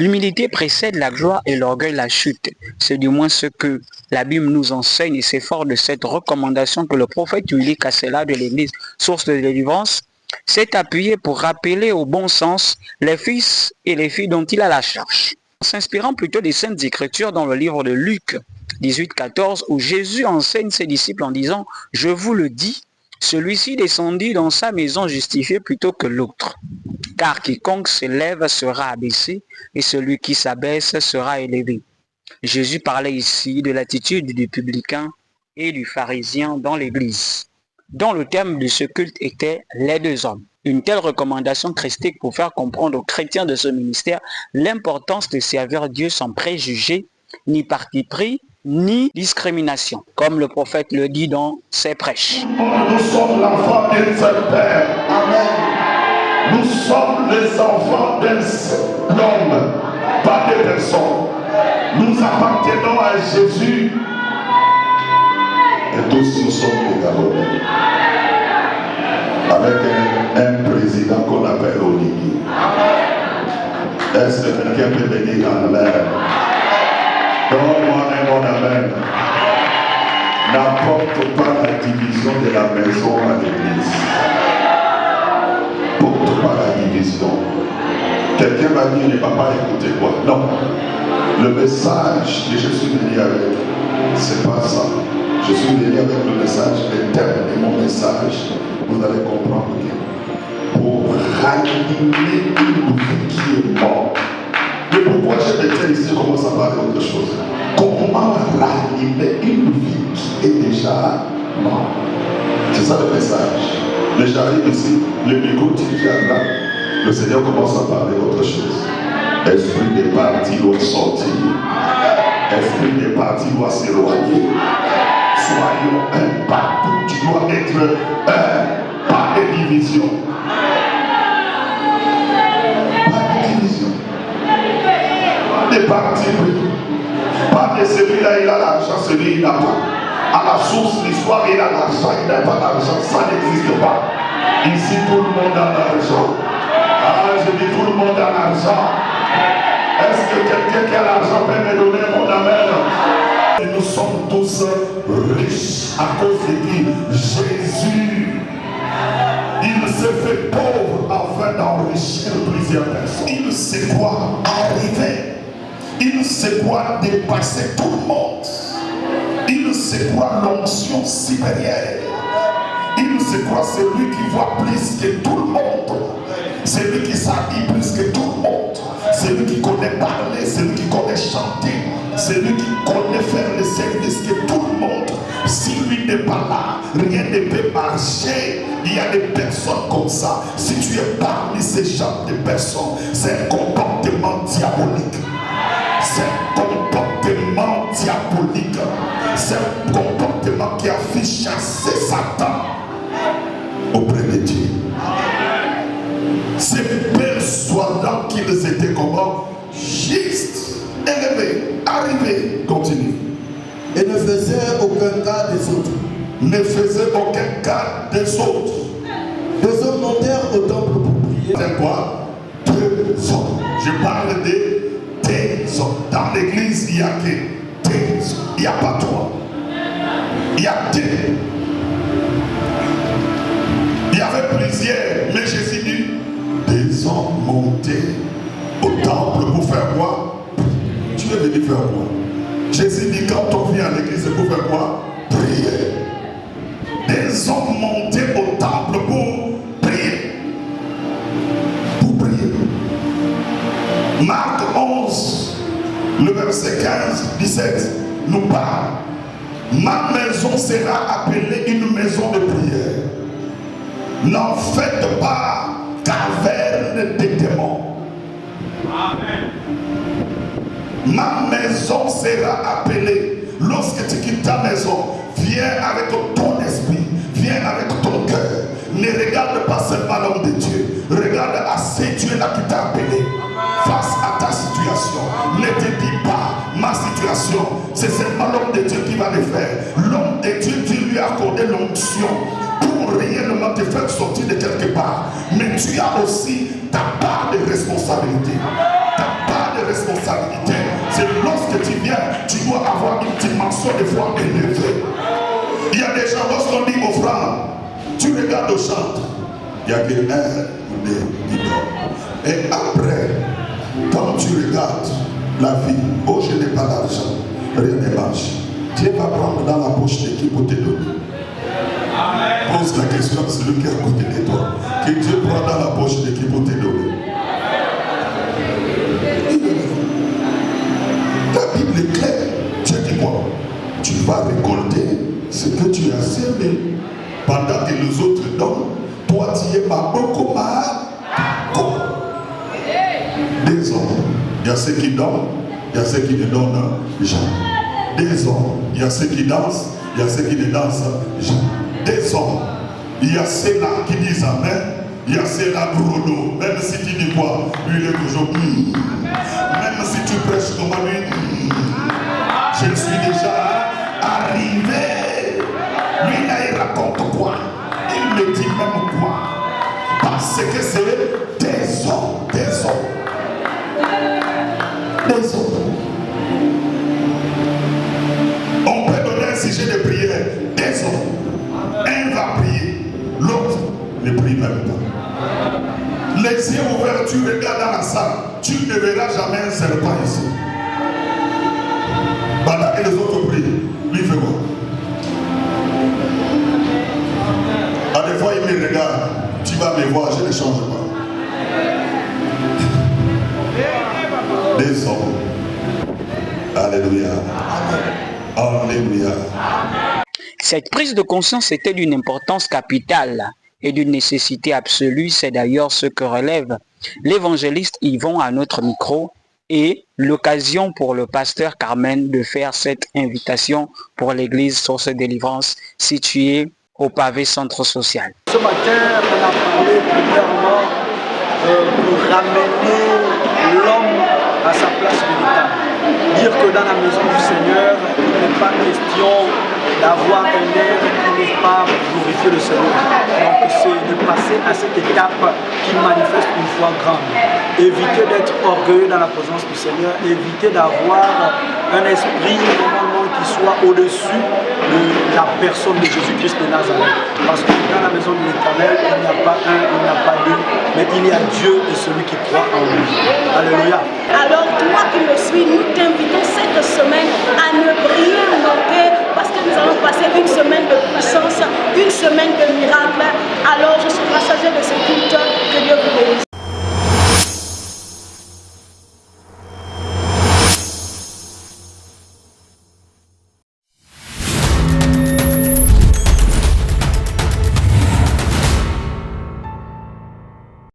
L'humilité précède la gloire et l'orgueil la chute. C'est du moins ce que la Bible nous enseigne et c'est fort de cette recommandation que le prophète Uli Cassela de l'Église, source de délivrance, s'est appuyé pour rappeler au bon sens les fils et les filles dont il a la charge. En s'inspirant plutôt des Saintes Écritures dans le livre de Luc 18-14 où Jésus enseigne ses disciples en disant « Je vous le dis, celui-ci descendit dans sa maison justifié plutôt que l'autre. Car quiconque s'élève sera abaissé et celui qui s'abaisse sera élevé. » Jésus parlait ici de l'attitude du publicain et du pharisien dans l'Église, dont le thème de ce culte était les deux hommes. Une telle recommandation christique pour faire comprendre aux chrétiens de ce ministère l'importance de servir Dieu sans préjugés, ni parti pris, ni discrimination, comme le prophète le dit dans ses prêches. Nous sommes l'enfant d'un seul Père. Amen. Nous sommes les enfants d'un seul homme, pas de personnes. Nous appartenons à Jésus. Et tous nous sommes des Gabonais. Avec un président qu'on appelle Oligui. Est-ce que quelqu'un peut venir dans l'air? Donne-moi un bon amen. N'apporte pas la division de la maison à l'église. N'apporte pas la division. Quelqu'un va dire, ne va pas écouter quoi? Non. Le message que je suis venu avec, c'est pas ça. Je suis venu avec le message, le thème de mon message. Vous allez comprendre que pour ranimer une vie qui est morte. Mais pourquoi je m'étais ici, je commence à parler d'autre chose. Comment ranimer une vie qui est déjà morte? C'est ça le message. Mais j'arrive ici, le micro tire là. Le Seigneur commence à parler d'autre chose. Esprit des partis doit sortir. Esprit des partis doit s'éloigner. Soyons un partout. Tu dois être un, pas de division. Pas de division. Des partis pris. Pas de celui-là, il a l'argent, celui-là, il n'a pas. À la source, l'histoire, il a l'argent, il n'a pas d'argent. Ça n'existe pas. Ici, tout le monde a l'argent. Ah, je dis tout le monde a l'argent. Est-ce que quelqu'un qui a l'argent peut me donner mon amen? Et nous sommes tous riches à cause de qui? Jésus. Il s'est fait pauvre afin d'enrichir plusieurs personnes. Il sait quoi arriver. Il sait quoi dépasser tout le monde. Il sait quoi l'onction supérieure. Il sait quoi celui qui voit plus que tout le monde. Celui qui s'habille plus que tout le monde. Celui qui connaît parler, celui qui connaît chanter. Celui qui connaît faire le service que tout le monde. Si lui n'est pas là, rien ne peut marcher. Il y a des personnes comme ça. Si tu es parmi ces genres de personnes, c'est un comportement diabolique. C'est un comportement diabolique. C'est un comportement qui a fait chasser Satan auprès de Dieu. C'est persuadant qu'ils étaient comment? Juste, élevés, arrivés, continue. Et ne faisaient aucun cas des autres. Ne faisaient aucun cas des autres. Deux hommes montèrent au temple pour prier. C'est quoi? Deux hommes. Je parle de tes hommes. Dans l'église, il n'y a que tes hommes. Il n'y a pas toi. Il y a tes. Il y avait plusieurs, mais Jésus dit, des hommes montés au temple pour faire quoi? Tu es venu faire quoi? Jésus dit, quand on vient à l'église, c'est pour faire quoi? Prier. Des hommes montés au temple pour prier. Pour prier. Marc 11, le verset 15, 17, nous parle. Ma maison sera appelée une maison de prière. N'en faites pas caverne des démons. Amen. Ma maison sera appelée. Lorsque tu quittes ta maison, viens avec ton esprit, viens avec ton cœur. Ne regarde pas seulement l'homme de Dieu. Regarde assez Dieu là qui t'a appelé. Face à ta situation. Ne te dis pas ma situation. C'est seulement l'homme de Dieu qui va le faire. L'homme de Dieu, Dieu lui a accordé l'onction pour réellement te faire sortir de quelque part. Mais tu as aussi ta part de responsabilité. Ta part de de responsabilité. C'est lorsque tu viens, tu dois avoir une dimension de foi élevée. Il y a des gens, lorsqu'on dit offrande, tu regardes au centre, il n'y a que un ou deux qui dort. Et après, quand tu regardes la vie, oh je n'ai pas d'argent, rien ne marche. Dieu va prendre dans la poche de qui pour te donner. Pose la question à celui qui est à côté de toi. Que Dieu prend dans la poche de qui pour te donner. La Bible est claire. Dieu dit quoi? Tu vas récolter ce que tu as semé. Pendant que les autres donnent, toi tu es ma beaucoup mal. Des hommes, il y a ceux qui donnent, il y a ceux qui ne donnent jamais. Des hommes, il y a ceux qui dansent, il y a ceux qui ne dansent jamais. Des hommes, il y a ceux-là qui disent amen, il y a ceux-là gros dos. Même si tu dis quoi, lui il est toujours même si tu prêches comme lui, je suis déjà arrivé. Lui là il raconte quoi? Il me dit même quoi? Parce que c'est des hommes, des hommes. Des hommes. On peut donner un sujet de prière. Des hommes. Un va prier, l'autre ne prie même pas. Les yeux ouverts, tu regardes dans la salle, tu ne verras jamais un serpent ici. Pendant que les autres prient, lui fait quoi? À des fois il me regarde, tu vas me voir, je ne change pas. Des hommes. Alléluia. Alléluia. Cette prise de conscience était d'une importance capitale et d'une nécessité absolue. C'est d'ailleurs ce que relève l'évangéliste Yvon à notre micro et l'occasion pour le pasteur Carmen de faire cette invitation pour l'église Source de Délivrance située au pavé centre social. Ce matin, on a parlé premièrement pour ramener l'homme à sa place véritable. Dire que dans la maison du Seigneur, il n'est pas question d'avoir un air qui n'est pas glorifier le Seigneur. Donc c'est de passer à cette étape qui manifeste une foi grande. Éviter d'être orgueilleux dans la présence du Seigneur, éviter d'avoir un esprit normalement qui soit au-dessus de la personne de Jésus-Christ de Nazareth. Parce que dans la maison de l'Éternel, il n'y a pas un, il n'y a pas deux, mais il y a Dieu et celui qui croit en lui. Alléluia. Alors toi qui me suis, nous t'invitons cette semaine à ne rien manquer parce que nous allons passer une semaine de puissance, une semaine de miracles. Alors je suis passager de ce culte.